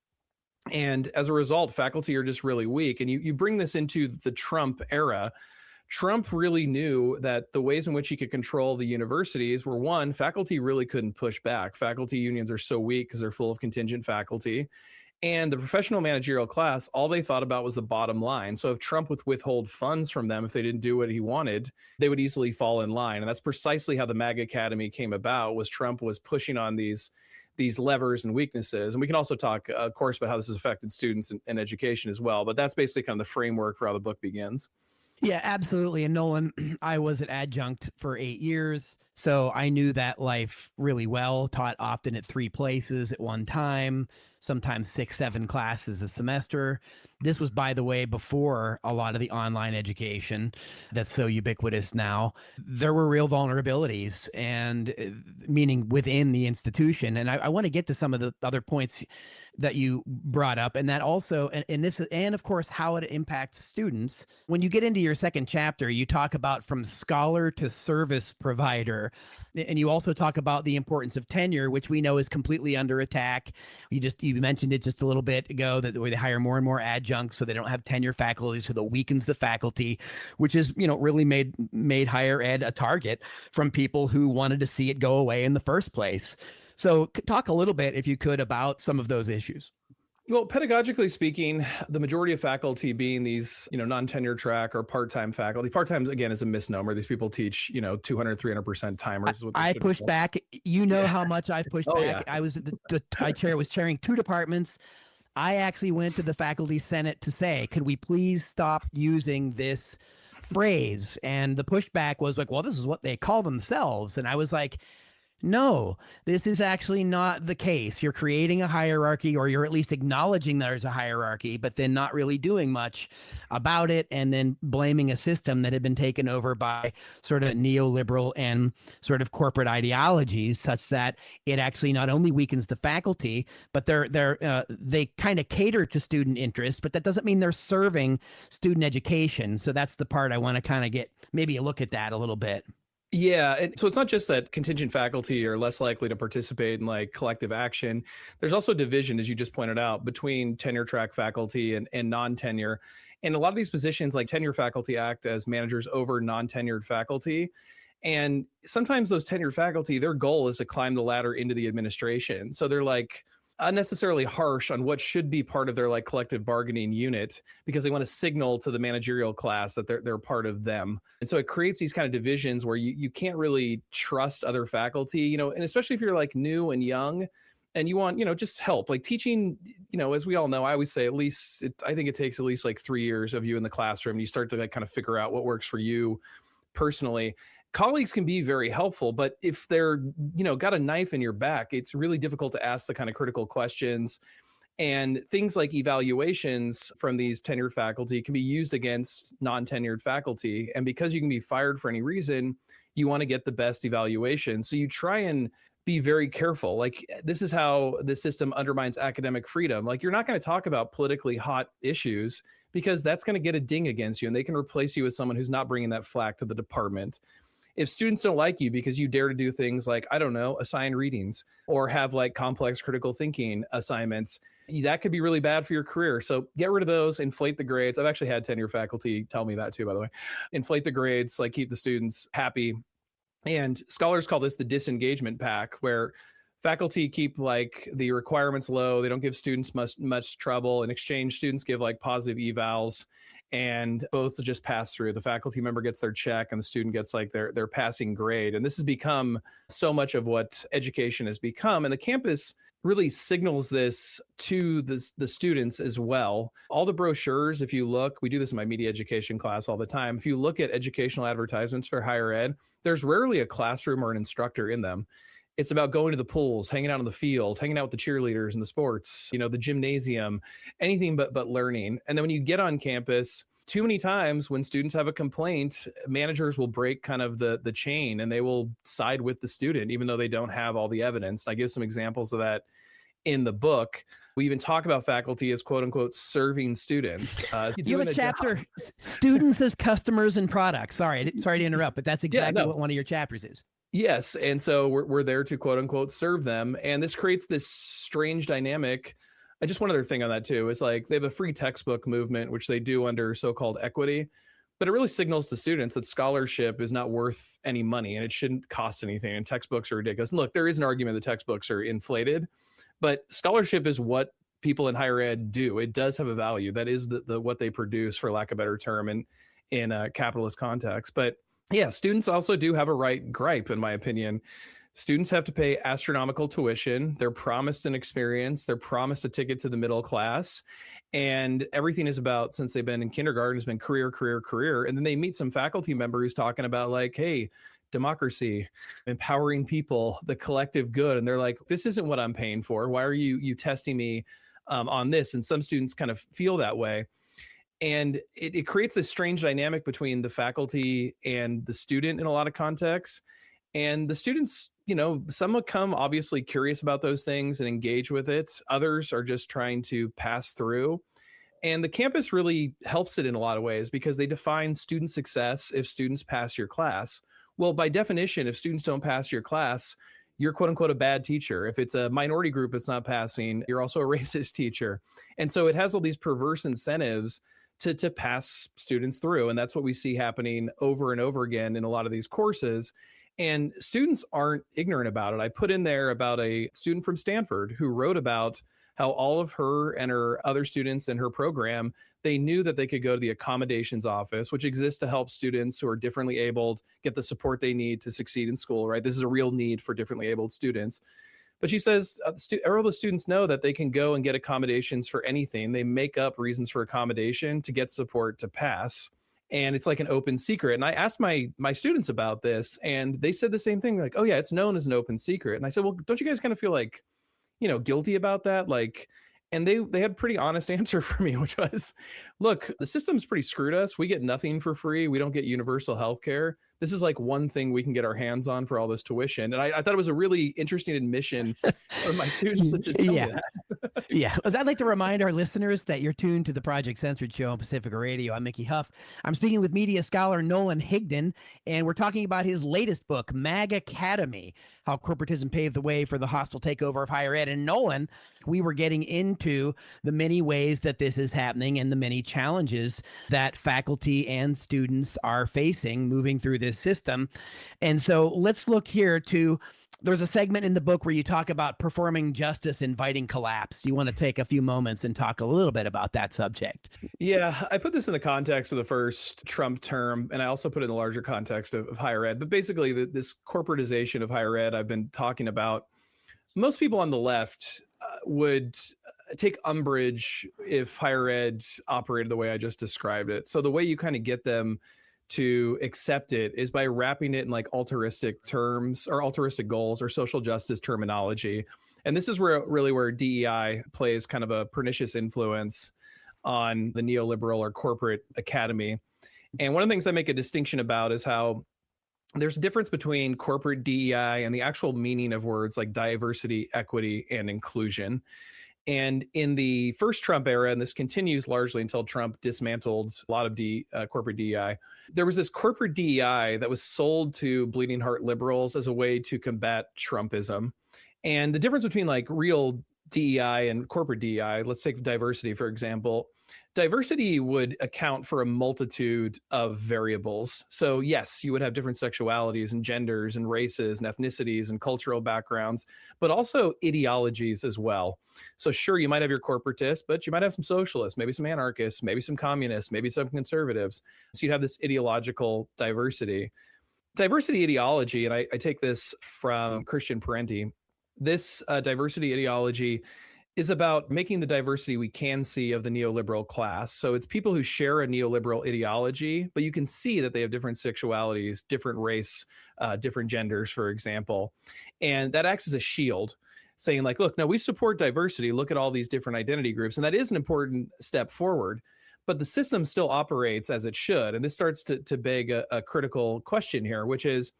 And as a result, faculty are just really weak. And you bring this into the Trump era. Trump really knew that the ways in which he could control the universities were, one, faculty really couldn't push back. Faculty unions are so weak because they're full of contingent faculty. And the professional managerial class, all they thought about was the bottom line. So if Trump would withhold funds from them, if they didn't do what he wanted, they would easily fall in line. And that's precisely how the MAGAcademy came about, was Trump was pushing on these levers and weaknesses. And we can also talk, of course, about how this has affected students and education as well. But that's basically kind of the framework for how the book begins. Yeah, absolutely. And Nolan, I was an adjunct for 8 years. So I knew that life really well, taught often at 3 places at one time, sometimes 6, 7 classes a semester. This was, by the way, before a lot of the online education that's so ubiquitous now. There were real vulnerabilities, and meaning within the institution. And I want to get to some of the other points that you brought up, and that also, and of course, how it impacts students. When you get into your second chapter, you talk about from scholar to service provider, and you also talk about the importance of tenure, which we know is completely under attack. You mentioned it just a little bit ago, that they hire more and more adjuncts, so they don't have tenure faculty, so that weakens the faculty, which is really made higher ed a target from people who wanted to see it go away in the first place. So talk a little bit, if you could, about some of those issues. Well, pedagogically speaking, the majority of faculty being these, non-tenure track or part-time faculty. Part-time, again, is a misnomer. These people teach, 200, 300% timers. Is what I pushed back. You know how much I've pushed back. Yeah. I was was chairing 2 departments. I actually went to the faculty senate to say, could we please stop using this phrase? And the pushback was like, well, this is what they call themselves. And I was like, no, this is actually not the case. You're creating a hierarchy, or you're at least acknowledging there's a hierarchy, but then not really doing much about it, and then blaming a system that had been taken over by sort of neoliberal and sort of corporate ideologies, such that it actually not only weakens the faculty, but they kind of cater to student interest, but that doesn't mean they're serving student education. So that's the part I want to kind of get maybe a look at that a little bit. Yeah. And so it's not just that contingent faculty are less likely to participate in like collective action. There's also division, as you just pointed out, between tenure track faculty and non-tenure. And a lot of these positions, like tenure faculty, act as managers over non-tenured faculty. And sometimes those tenured faculty, their goal is to climb the ladder into the administration. So they're like unnecessarily harsh on what should be part of their like collective bargaining unit, because they want to signal to the managerial class that they're part of them. And so it creates these kind of divisions where you can't really trust other faculty, and especially if you're like new and young and you want, just help. Like teaching, as we all know, I always say I think it takes at least like 3 years of you in the classroom. You start to like kind of figure out what works for you personally. Colleagues can be very helpful, but if they're, got a knife in your back, it's really difficult to ask the kind of critical questions. And things like evaluations from these tenured faculty can be used against non-tenured faculty. And because you can be fired for any reason, you want to get the best evaluation. So you try and be very careful. Like, this is how the system undermines academic freedom. Like, you're not going to talk about politically hot issues, because that's going to get a ding against you, and they can replace you with someone who's not bringing that flack to the department. If students don't like you because you dare to do things like, I don't know, assign readings or have like complex critical thinking assignments, that could be really bad for your career. So get rid of those, inflate the grades. I've actually had tenure faculty tell me that too, by the way. Inflate the grades, like keep the students happy. And scholars call this the disengagement pack, where faculty keep like the requirements low. They don't give students much trouble. In exchange, students give like positive evals, and both just pass through. The faculty member gets their check and the student gets like their passing grade. And this has become so much of what education has become. And the campus really signals this to the students as well. All the brochures, if you look, we do this in my media education class all the time. If you look at educational advertisements for higher ed, there's rarely a classroom or an instructor in them. It's about going to the pools, hanging out on the field, hanging out with the cheerleaders and the sports, the gymnasium, anything but learning. And then when you get on campus, too many times when students have a complaint, managers will break kind of the chain, and they will side with the student, even though they don't have all the evidence. And I give some examples of that in the book. We even talk about faculty as quote unquote serving students. You have a chapter, students as customers and products. Sorry to interrupt, but that's exactly what one of your chapters is. Yes. And so we're there to quote unquote serve them. And this creates this strange dynamic. And just one other thing on that too, is like they have a free textbook movement, which they do under so-called equity, but it really signals to students that scholarship is not worth any money and it shouldn't cost anything. And textbooks are ridiculous. And look, there is an argument that textbooks are inflated, but scholarship is what people in higher ed do. It does have a value. That is the what they produce, for lack of a better term, in a capitalist context. But yeah, students also do have a right gripe, in my opinion. Students have to pay astronomical tuition. They're promised an experience. They're promised a ticket to the middle class. And everything is about, since they've been in kindergarten, has been career, career, career. And then they meet some faculty member who's talking about like, hey, democracy, empowering people, the collective good. And they're like, this isn't what I'm paying for. Why are you testing me on this? And some students kind of feel that way. And it creates this strange dynamic between the faculty and the student in a lot of contexts. And the students, some will come obviously curious about those things and engage with it. Others are just trying to pass through. And the campus really helps it in a lot of ways, because they define student success if students pass your class. Well, by definition, if students don't pass your class, you're quote unquote a bad teacher. If it's a minority group that's not passing, you're also a racist teacher. And so it has all these perverse incentives to pass students through. And that's what we see happening over and over again in a lot of these courses. And students aren't ignorant about it. I put in there about a student from Stanford who wrote about how all of her and her other students in her program, they knew that they could go to the accommodations office, which exists to help students who are differently abled get the support they need to succeed in school, right? This is a real need for differently abled students. But she says all the students know that they can go and get accommodations for anything. They make up reasons for accommodation to get support to pass. And it's like an open secret. And I asked my students about this, and they said the same thing. Like, oh yeah, it's known as an open secret. And I said, well, don't you guys kind of feel like, guilty about that? Like, and they had a pretty honest answer for me, which was, look, the system's pretty screwed us. We get nothing for free. We don't get universal health care. This is like one thing we can get our hands on for all this tuition. And I thought it was a really interesting admission from my students to tell me that. Yeah. I'd like to remind our listeners that you're tuned to the Project Censored show on Pacifica Radio. I'm Mickey Huff. I'm speaking with media scholar Nolan Higdon, and we're talking about his latest book, MAGAcademy, How Corporatism Paved the Way for the Hostile Takeover of Higher Ed. And Nolan, we were getting into the many ways that this is happening and the many challenges that faculty and students are facing moving through this system. And so let's look here to, there's a segment in the book where you talk about performing justice, inviting collapse. You want to take a few moments and talk a little bit about that subject? Yeah, I put this in the context of the first Trump term, and I also put it in the larger context of higher ed. But basically, this corporatization of higher ed I've been talking about, most people on the left would take umbrage if higher ed operated the way I just described it. So the way you kind of get them to accept it is by wrapping it in like altruistic terms or altruistic goals or social justice terminology. And this is where DEI plays kind of a pernicious influence on the neoliberal or corporate academy. And one of the things I make a distinction about is how there's a difference between corporate DEI and the actual meaning of words like diversity, equity, and inclusion. And in the first Trump era, and this continues largely until Trump dismantled a lot of corporate DEI, there was this corporate DEI that was sold to bleeding heart liberals as a way to combat Trumpism. And the difference between like real DEI and corporate DEI, let's take diversity, for example. Diversity would account for a multitude of variables. So yes, you would have different sexualities and genders and races and ethnicities and cultural backgrounds, but also ideologies as well. So sure, you might have your corporatists, but you might have some socialists, maybe some anarchists, maybe some communists, maybe some conservatives. So you'd have this ideological diversity. Diversity ideology, and I take this from Christian Parenti, this diversity ideology is about making the diversity we can see of the neoliberal class. So it's people who share a neoliberal ideology, but you can see that they have different sexualities, different race, different genders, for example. And that acts as a shield, saying like, look, no, we support diversity. Look at all these different identity groups. And that is an important step forward. But the system still operates as it should. And this starts to beg a critical question here, which is,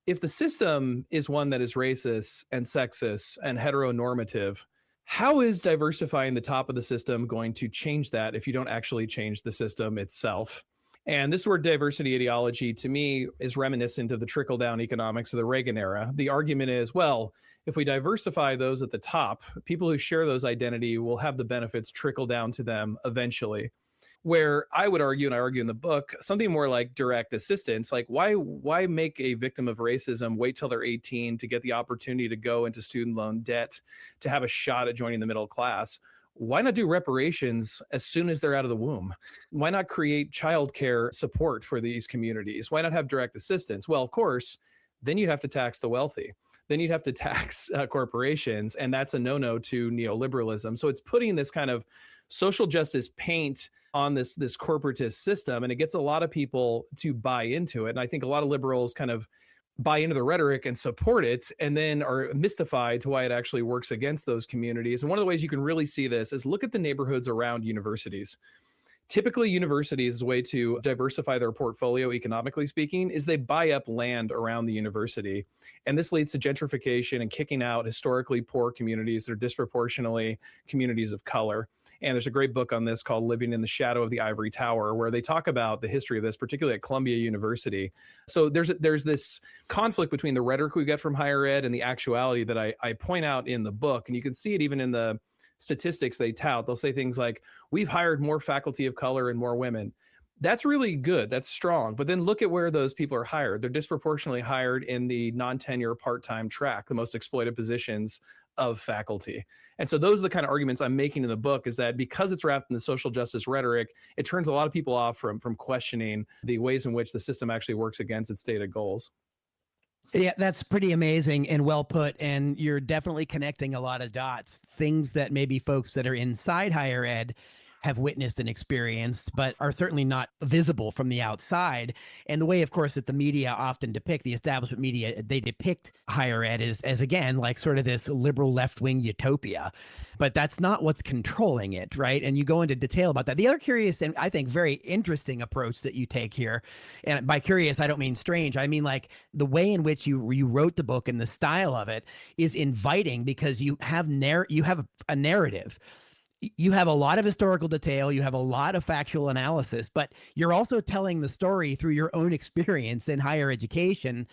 if the system is one that is racist and sexist and heteronormative, how is diversifying the top of the system going to change that if you don't actually change the system itself? And this word diversity ideology, to me, is reminiscent of the trickle-down economics of the Reagan era. The argument is, well, if we diversify those at the top, people who share those identity will have the benefits trickle down to them eventually. Where I would argue, and I argue in the book, something more like direct assistance. Like why make a victim of racism wait till they're 18 to get the opportunity to go into student loan debt, to have a shot at joining the middle class? Why not do reparations as soon as they're out of the womb? Why not create childcare support for these communities? Why not have direct assistance? Well, of course, then you'd have to tax the wealthy. Then you'd have to tax corporations, and that's a no-no to neoliberalism. So it's putting this kind of social justice paint on this corporatist system, and it gets a lot of people to buy into it. And I think a lot of liberals kind of buy into the rhetoric and support it, and then are mystified to why it actually works against those communities. And one of the ways you can really see this is look at the neighborhoods around universities. Typically, universities, a way to diversify their portfolio, economically speaking, is they buy up land around the university. And this leads to gentrification and kicking out historically poor communities that are disproportionately communities of color. And there's a great book on this called Living in the Shadow of the Ivory Tower, where they talk about the history of this, particularly at Columbia University. So there's this conflict between the rhetoric we get from higher ed and the actuality that I point out in the book. And you can see it even in the statistics they tout. They'll say things like, we've hired more faculty of color and more women. That's really good. That's strong. But then look at where those people are hired. They're disproportionately hired in the non-tenure part-time track, the most exploited positions of faculty. And so those are the kind of arguments I'm making in the book, is that because it's wrapped in the social justice rhetoric, it turns a lot of people off from questioning the ways in which the system actually works against its stated goals. Yeah, that's pretty amazing and well put. And you're definitely connecting a lot of dots, things that maybe folks that are inside higher ed have witnessed and experienced, but are certainly not visible from the outside. And the way, of course, that the media often depict, the establishment media, they depict higher ed as again, like sort of this liberal left-wing utopia. But that's not what's controlling it, right? And you go into detail about that. The other curious and I think very interesting approach that you take here, and by curious, I don't mean strange. I mean like the way in which you wrote the book and the style of it is inviting, because you have a narrative. You have a lot of historical detail, you have a lot of factual analysis, but you're also telling the story through your own experience in higher education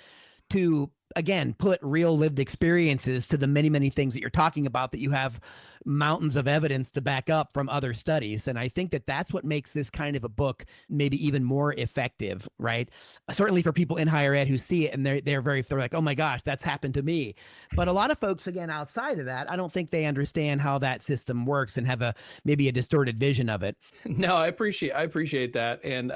to, again, put real lived experiences to the many, many things that you're talking about that you have mountains of evidence to back up from other studies. And I think that that's what makes this kind of a book maybe even more effective, right? Certainly for people in higher ed who see it and they're like, oh my gosh, that's happened to me. But a lot of folks, again, outside of that, I don't think they understand how that system works and have maybe a distorted vision of it. No, I appreciate that. And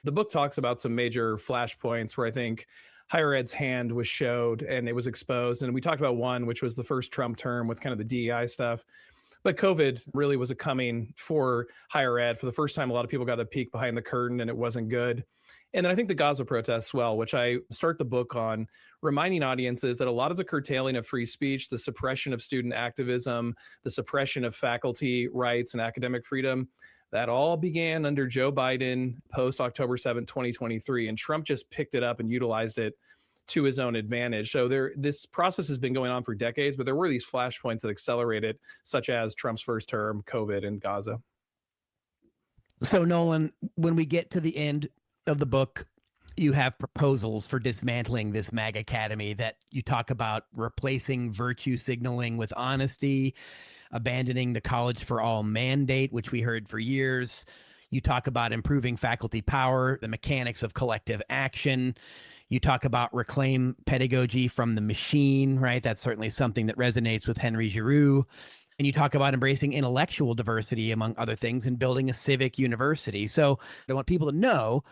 the book talks about some major flashpoints where I think higher ed's hand was showed and it was exposed. And we talked about one, which was the first Trump term with kind of the DEI stuff. But COVID really was a coming for higher ed. For the first time, a lot of people got a peek behind the curtain and it wasn't good. And then I think the Gaza protests, well, which I start the book on, reminding audiences that a lot of the curtailing of free speech, the suppression of student activism, the suppression of faculty rights and academic freedom, that all began under Joe Biden post October 7th, 2023. And Trump just picked it up and utilized it to his own advantage. So this process has been going on for decades, but there were these flashpoints that accelerated, such as Trump's first term, COVID, and Gaza. So Nolan, when we get to the end of the book, you have proposals for dismantling this MAGAcademy that you talk about replacing virtue signaling with honesty, abandoning the college for all mandate, which we heard for years. You talk about improving faculty power, the mechanics of collective action. You talk about reclaim pedagogy from the machine, right? That's certainly something that resonates with Henry Giroux. And you talk about embracing intellectual diversity, among other things, and building a civic university. So I want people to know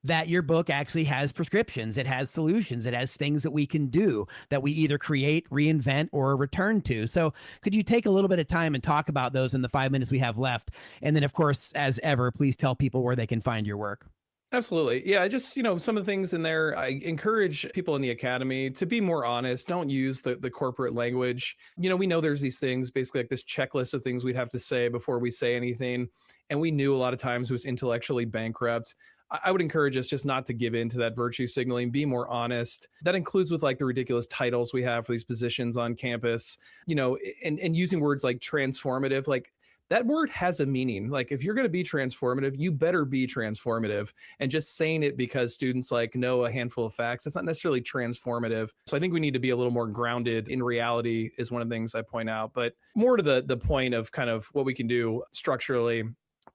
that your book actually has prescriptions, it has solutions, it has things that we can do that we either create, reinvent, or return to. So could you take a little bit of time and talk about those in the 5 minutes we have left? And then, of course, as ever, please tell people where they can find your work. Absolutely. Yeah, just, some of the things in there, I encourage people in the academy to be more honest. Don't use the corporate language. We know there's these things, basically like this checklist of things we'd have to say before we say anything. And we knew a lot of times it was intellectually bankrupt. I would encourage us just not to give in to that virtue signaling, be more honest. That includes with like the ridiculous titles we have for these positions on campus, and using words like transformative, like that word has a meaning. Like if you're going to be transformative, you better be transformative. And just saying it because students like know a handful of facts, that's not necessarily transformative. So I think we need to be a little more grounded in reality is one of the things I point out, but more to the point of kind of what we can do structurally.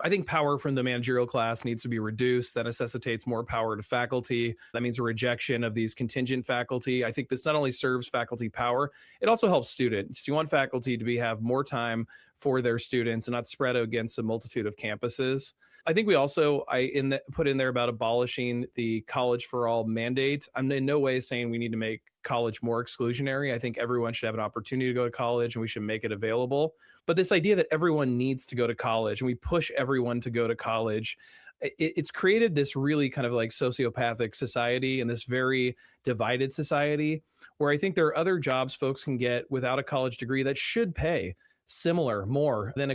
I think power from the managerial class needs to be reduced. That necessitates more power to faculty. That means a rejection of these contingent faculty. I think this not only serves faculty power, it also helps students. You want faculty to have more time for their students and not spread against a multitude of campuses. I think we also, put in there about abolishing the college for all mandate. I'm in no way saying we need to make college more exclusionary. I think everyone should have an opportunity to go to college and we should make it available. But this idea that everyone needs to go to college and we push everyone to go to college, it's created this really kind of like sociopathic society and this very divided society where I think there are other jobs folks can get without a college degree that should pay similar more than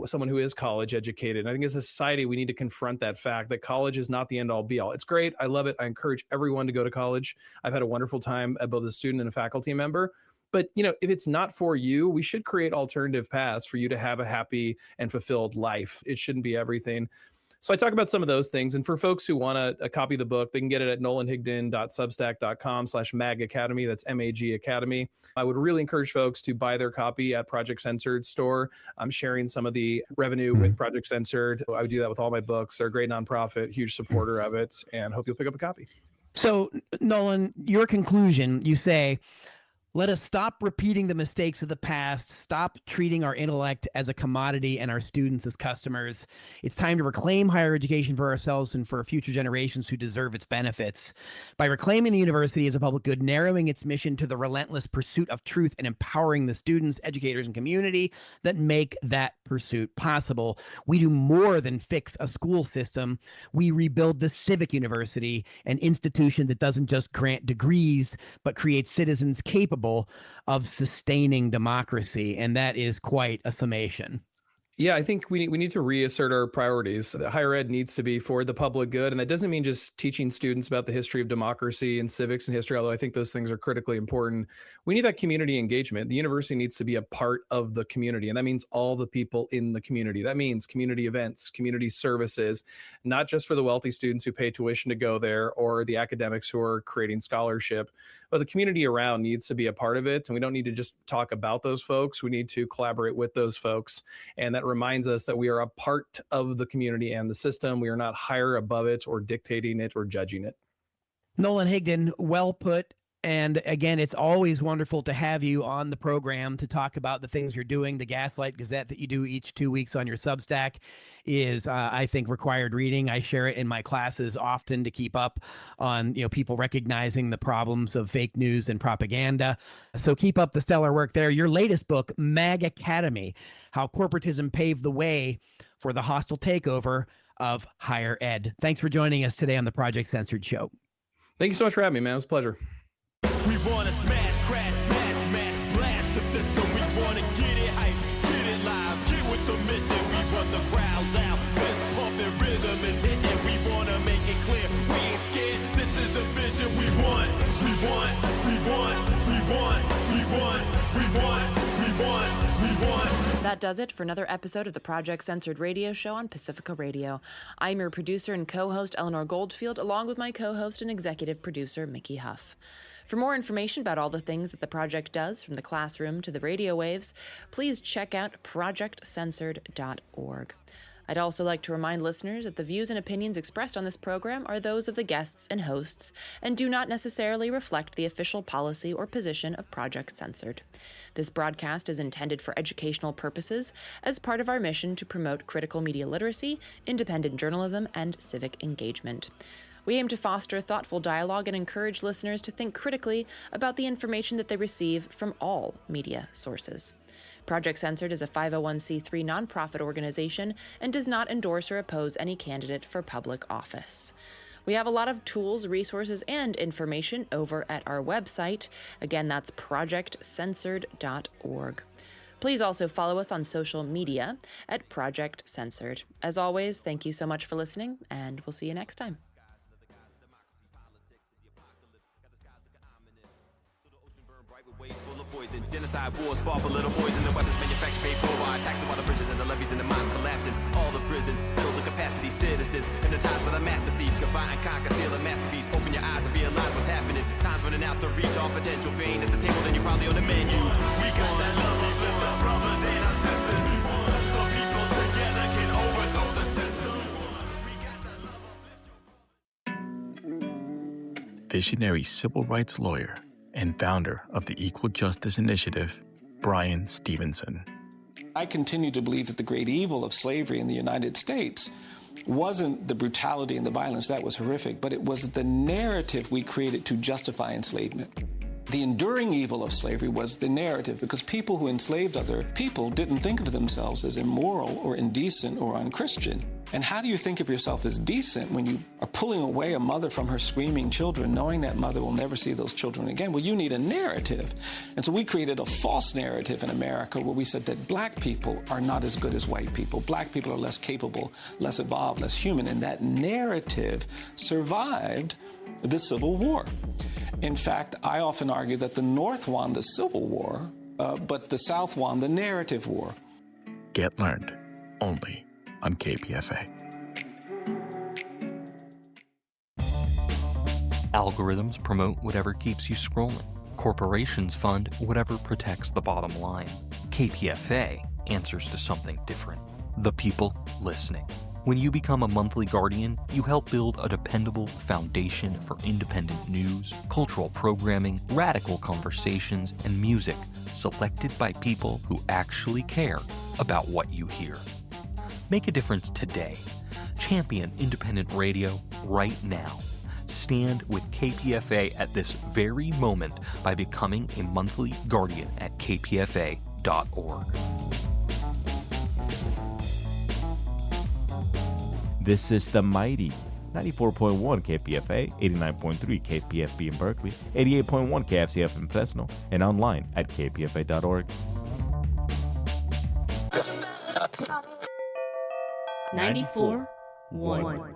someone who is college educated. And I think as a society, we need to confront that fact that college is not the end all be all. It's great. I love it. I encourage everyone to go to college. I've had a wonderful time as both a student and a faculty member. But, if it's not for you, we should create alternative paths for you to have a happy and fulfilled life. It shouldn't be everything. So I talk about some of those things. And for folks who want a copy of the book, they can get it at nolanhigdon.substack.com/MAGAcademy. That's MAG Academy. I would really encourage folks to buy their copy at Project Censored store. I'm sharing some of the revenue with Project Censored. I would do that with all my books. They're a great nonprofit, huge supporter of it, and hope you'll pick up a copy. So Nolan, your conclusion, you say, Let us stop repeating the mistakes of the past, stop treating our intellect as a commodity and our students as customers. It's time to reclaim higher education for ourselves and for future generations who deserve its benefits. By reclaiming the university as a public good, narrowing its mission to the relentless pursuit of truth, and empowering the students, educators, and community that make that pursuit possible, we do more than fix a school system. We rebuild the civic university, an institution that doesn't just grant degrees, but creates citizens capable of sustaining democracy. And that is quite a summation. Yeah, I think we need to reassert our priorities. Higher ed needs to be for the public good. And that doesn't mean just teaching students about the history of democracy and civics and history, although I think those things are critically important. We need that community engagement. The university needs to be a part of the community. And that means all the people in the community. That means community events, community services, not just for the wealthy students who pay tuition to go there or the academics who are creating scholarship, but the community around needs to be a part of it. And we don't need to just talk about those folks. We need to collaborate with those folks. And that reminds us that we are a part of the community and the system. We are not higher above it or dictating it or judging it. Nolan Higdon, well put. And again, it's always wonderful to have you on the program to talk about the things you're doing. The Gaslight Gazette that you do each 2 weeks on your Substack is, I think, required reading. I share it in my classes often to keep up on, people recognizing the problems of fake news and propaganda. So keep up the stellar work there. Your latest book, MAGAcademy, How Corporatism Paved the Way for the Hostile Takeover of Higher Ed. Thanks for joining us today on the Project Censored Show. Thank you so much for having me, man. It was a pleasure. We wanna smash, crash, bash, mash, blast the system. We wanna get it hype, get it live, get with the mission. We want the crowd loud, this pumping rhythm is hitting. We wanna make it clear, we ain't scared. This is the vision we want. We want, we want, we want, we want, we want, we want, we want. That does it for another episode of the Project Censored radio show on Pacifica Radio. I'm your producer and co-host, Eleanor Goldfield, along with my co-host and executive producer, Mickey Huff. For more information about all the things that the project does, from the classroom to the radio waves, please check out projectcensored.org. I'd also like to remind listeners that the views and opinions expressed on this program are those of the guests and hosts and do not necessarily reflect the official policy or position of Project Censored. This broadcast is intended for educational purposes as part of our mission to promote critical media literacy, independent journalism, and civic engagement. We aim to foster thoughtful dialogue and encourage listeners to think critically about the information that they receive from all media sources. Project Censored is a 501c3 nonprofit organization and does not endorse or oppose any candidate for public office. We have a lot of tools, resources, and information over at our website. Again, that's projectcensored.org. Please also follow us on social media at Project Censored. As always, thank you so much for listening, and we'll see you next time. Full of poison, genocide wars fought for little boys, and the weapons manufactured paid for by taxing all the bridges and the levees and the mines collapsing. All the prisons build the capacity citizens. In the times for the master thief, combine and conquer, steal a masterpiece. Open your eyes and realize what's happening. Time's running out to reach all potential. If you ain't at the table, then you're probably on the menu. We got that love, we lift our brothers and our sisters. The people together can overthrow the system. Visionary civil rights lawyer and founder of the Equal Justice Initiative, Bryan Stevenson. I continue to believe that the great evil of slavery in the United States wasn't the brutality and the violence, that was horrific, but it was the narrative we created to justify enslavement. The enduring evil of slavery was the narrative, because people who enslaved other people didn't think of themselves as immoral or indecent or unchristian. And how do you think of yourself as decent when you are pulling away a mother from her screaming children, knowing that mother will never see those children again? Well, you need a narrative. And so we created a false narrative in America where we said that black people are not as good as white people. Black people are less capable, less evolved, less human. And that narrative survived the Civil War. In fact, I often argue that the North won the Civil War, but the South won the narrative war. Get Learned, only on KPFA. Algorithms promote whatever keeps you scrolling. Corporations fund whatever protects the bottom line. KPFA answers to something different. The people listening. When you become a monthly Guardian, you help build a dependable foundation for independent news, cultural programming, radical conversations, and music selected by people who actually care about what you hear. Make a difference today. Champion independent radio right now. Stand with KPFA at this very moment by becoming a monthly Guardian at kpfa.org. This is the mighty 94.1 KPFA, 89.3 KPFB in Berkeley, 88.1 KFCF in Fresno, and online at kpfa.org. 94.1